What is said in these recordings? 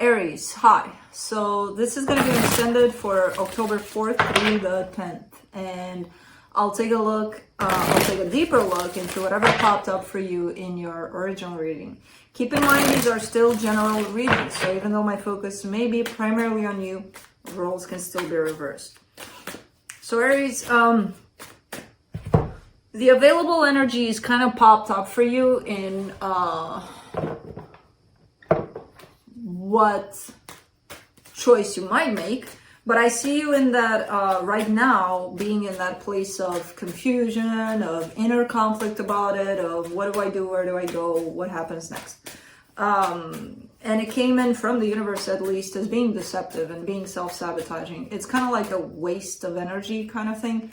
Aries, hi. So this is going to be extended for October 4th through the 10th. And I'll take a deeper look into whatever popped up for you in your original reading. Keep in mind, these are still general readings. So even though my focus may be primarily on you, roles can still be reversed. So Aries, the available energies kind of popped up for you in what choice you might make, but I see you in that right now, being in that place of confusion, of inner conflict about it, of what do I do, where do I go, what happens next. And it came in from the universe, at least, as being deceptive and being self-sabotaging. It's kind of like a waste of energy kind of thing.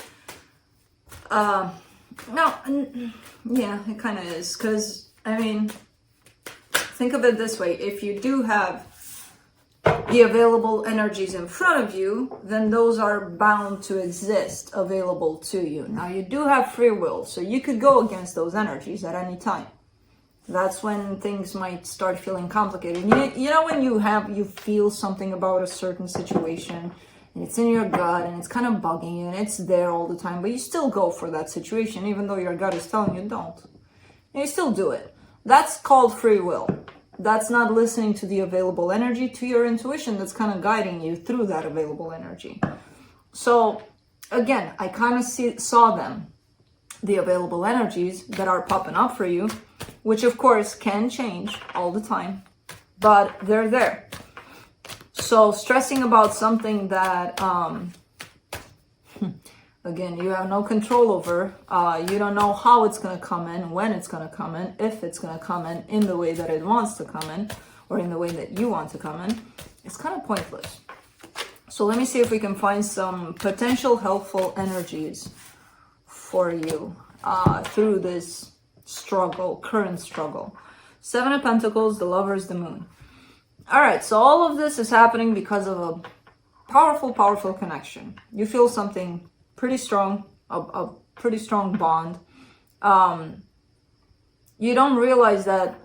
No, yeah, it kind of is, because, I mean, think of it this way. If you do have the available energies in front of you, then those are bound to exist available to you. Now, you do have free will, so you could go against those energies at any time. That's when things might start feeling complicated. You know when you feel something about a certain situation, and it's in your gut, and it's kind of bugging you, and it's there all the time, but you still go for that situation, even though your gut is telling you don't. And you still do it. That's called free will. That's not listening to the available energy, to your intuition that's kind of guiding you through that available energy. So, again, I kind of saw them, the available energies that are popping up for you, which of course can change all the time, but they're there. So stressing about something that, again, you have no control over, you don't know how it's going to come in, when it's going to come in, if it's going to come in the way that it wants to come in, or in the way that you want to come in, it's kind of pointless. So let me see if we can find some potential helpful energies for you through this struggle, current struggle. Seven of Pentacles, the Lovers, the Moon. All right, so all of this is happening because of a powerful connection. You feel something pretty strong, a pretty strong bond. You don't realize that,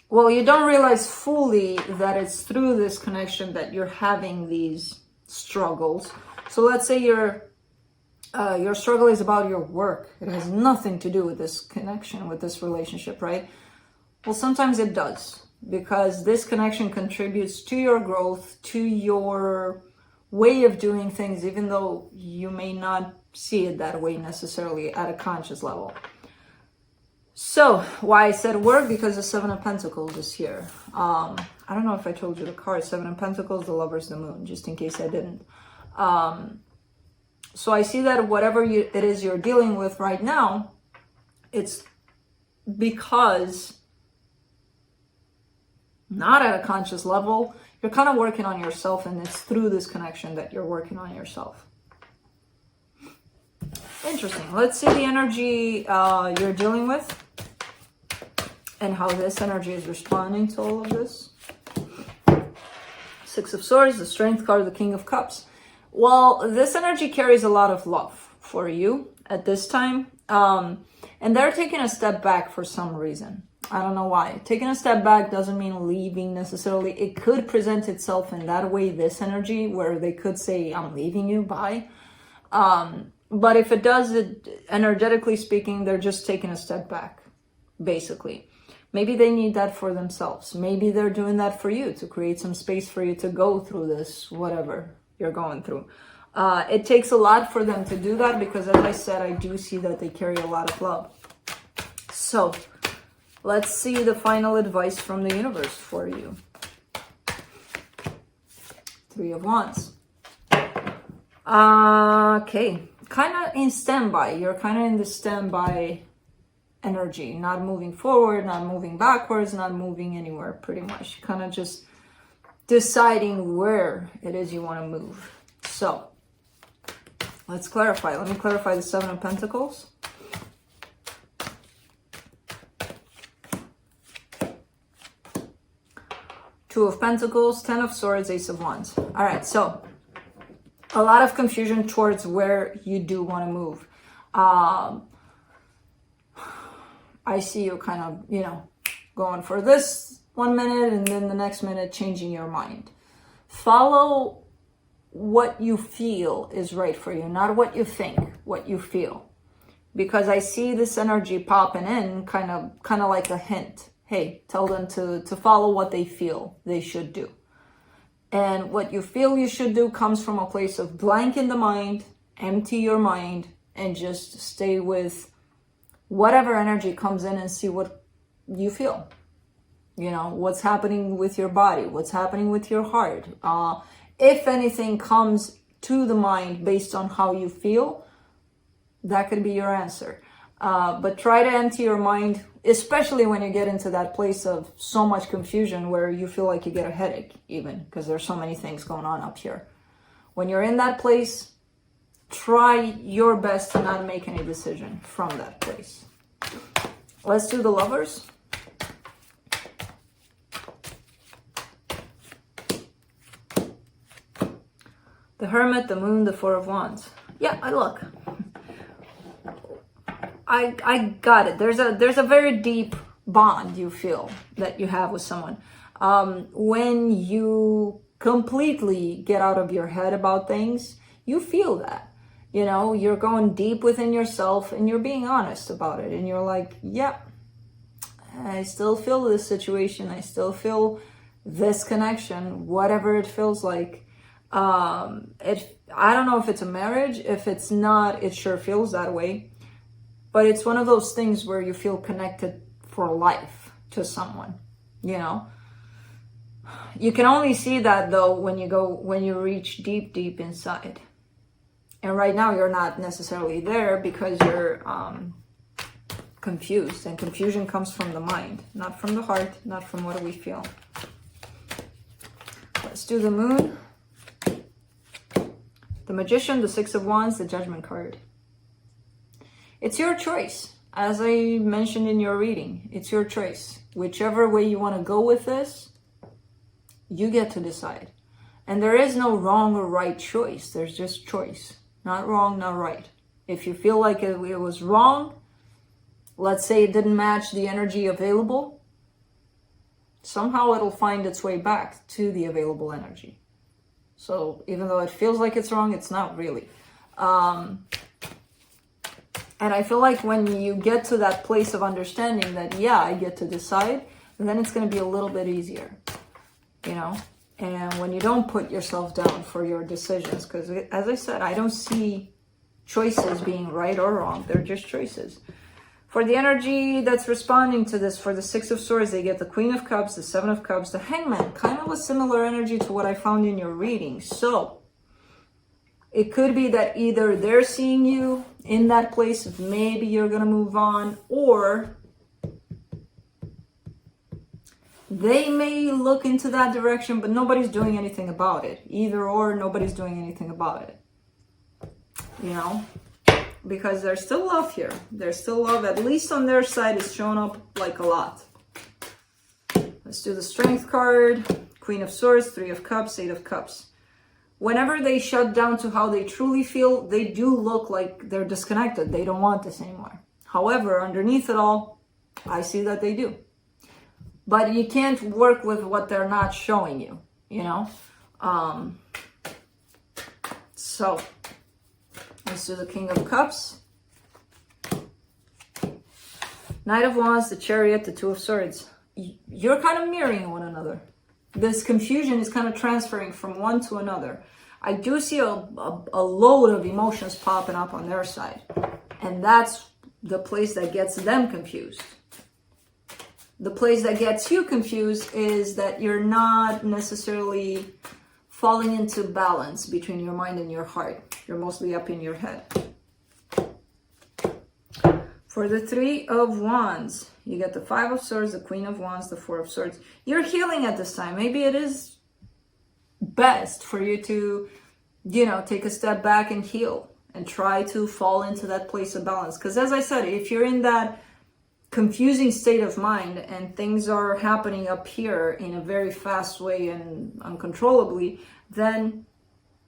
well, you don't realize fully that it's through this connection that you're having these struggles. So let's say your struggle is about your work. It has nothing to do with this connection, with this relationship, right? Well, sometimes it does, because this connection contributes to your growth, to your way of doing things, even though you may not see it that way necessarily at a conscious level. So, why I said work? Because the Seven of Pentacles is here. I don't know if I told you the card. Seven of Pentacles, the Lovers, the Moon, just in case I didn't. So I see that whatever it is you're dealing with right now, it's because, not at a conscious level, you're kind of working on yourself, and it's through this connection that you're working on yourself. Interesting. Let's see the energy you're dealing with and how this energy is responding to all of this. Six of Swords, the Strength card, the King of Cups. Well, this energy carries a lot of love for you at this time. And they're taking a step back for some reason. I don't know why. Taking a step back doesn't mean leaving necessarily. It could present itself in that way, this energy, where they could say, I'm leaving you, bye. But if it does, energetically speaking, they're just taking a step back, basically. Maybe they need that for themselves. Maybe they're doing that for you, to create some space for you to go through this, whatever you're going through. It takes a lot for them to do that, because as I said, I do see that they carry a lot of love. So let's see the final advice from the universe for you. Three of Wands. Okay, kind of in standby. You're kind of in the standby energy, not moving forward, not moving backwards, not moving anywhere, pretty much. Kind of just deciding where it is you want to move. So let's clarify. Let me clarify the Seven of Pentacles. Two of Pentacles, Ten of Swords, Ace of Wands. All right, so a lot of confusion towards where you do want to move. I see you kind of, going for this one minute and then the next minute changing your mind. Follow what you feel is right for you, not what you think, what you feel. Because I see this energy popping in kind of like a hint. Hey, tell them to follow what they feel they should do. And what you feel you should do comes from a place of blank in the mind, empty your mind, and just stay with whatever energy comes in and see what you feel. You know, what's happening with your body, what's happening with your heart. If anything comes to the mind based on how you feel, that could be your answer. But try to empty your mind, especially when you get into that place of so much confusion where you feel like you get a headache even, because there's so many things going on up here. When you're in that place, try your best to not make any decision from that place. Let's do the Lovers. The Hermit, the Moon, the Four of Wands. Yeah, look. I got it. There's a very deep bond you feel that you have with someone. When you completely get out of your head about things, you feel that. You know, you're going deep within yourself and you're being honest about it. And you're like, yeah, I still feel this situation. I still feel this connection, whatever it feels like. I don't know if it's a marriage. If it's not, it sure feels that way. But it's one of those things where you feel connected for life to someone, you know. You can only see that though when you reach deep, deep inside. And right now you're not necessarily there because you're confused. And confusion comes from the mind, not from the heart, not from what we feel. Let's do the Moon. The Magician, the Six of Wands, the Judgment card. It's your choice. As I mentioned in your reading, it's your choice. Whichever way you want to go with this, you get to decide. And there is no wrong or right choice. There's just choice. Not wrong, not right. If you feel like it was wrong, let's say it didn't match the energy available, somehow it'll find its way back to the available energy. So even though it feels like it's wrong, it's not really. And I feel like when you get to that place of understanding that, yeah, I get to decide, then it's going to be a little bit easier, you know? And when you don't put yourself down for your decisions, because as I said, I don't see choices being right or wrong. They're just choices. For the energy that's responding to this, for the Six of Swords, they get the Queen of Cups, the Seven of Cups, the Hangman, kind of a similar energy to what I found in your reading. So it could be that either they're seeing you in that place of maybe you're going to move on, or they may look into that direction, but nobody's doing anything about it. Either or, nobody's doing anything about it. You know? Because there's still love here. There's still love, at least on their side, is showing up like a lot. Let's do the Strength card. Queen of Swords, Three of Cups, Eight of Cups. Whenever they shut down to how they truly feel, they do look like they're disconnected. They don't want this anymore. However, underneath it all, I see that they do. But you can't work with what they're not showing you, you know? So, let's do the King of Cups. Knight of Wands, the Chariot, the Two of Swords. You're kind of mirroring one another. This confusion is kind of transferring from one to another. I do see a load of emotions popping up on their side. And that's the place that gets them confused. The place that gets you confused is that you're not necessarily falling into balance between your mind and your heart. You're mostly up in your head. For the Three of Wands, you get the Five of Swords, the Queen of Wands, the Four of Swords. You're healing at this time. Maybe it is best for you to, you know, take a step back and heal and try to fall into that place of balance. Because as I said, if you're in that confusing state of mind and things are happening up here in a very fast way and uncontrollably, then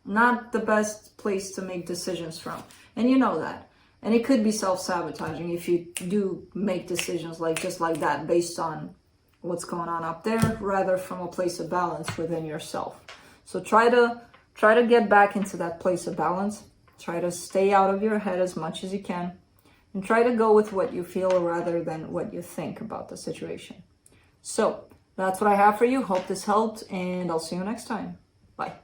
not the best place to make decisions from. And you know that. And it could be self-sabotaging if you do make decisions like just like that based on what's going on up there, rather from a place of balance within yourself. So try to get back into that place of balance. Try to stay out of your head as much as you can, and try to go with what you feel rather than what you think about the situation. So that's what I have for you. Hope this helped, and I'll see you next time. Bye.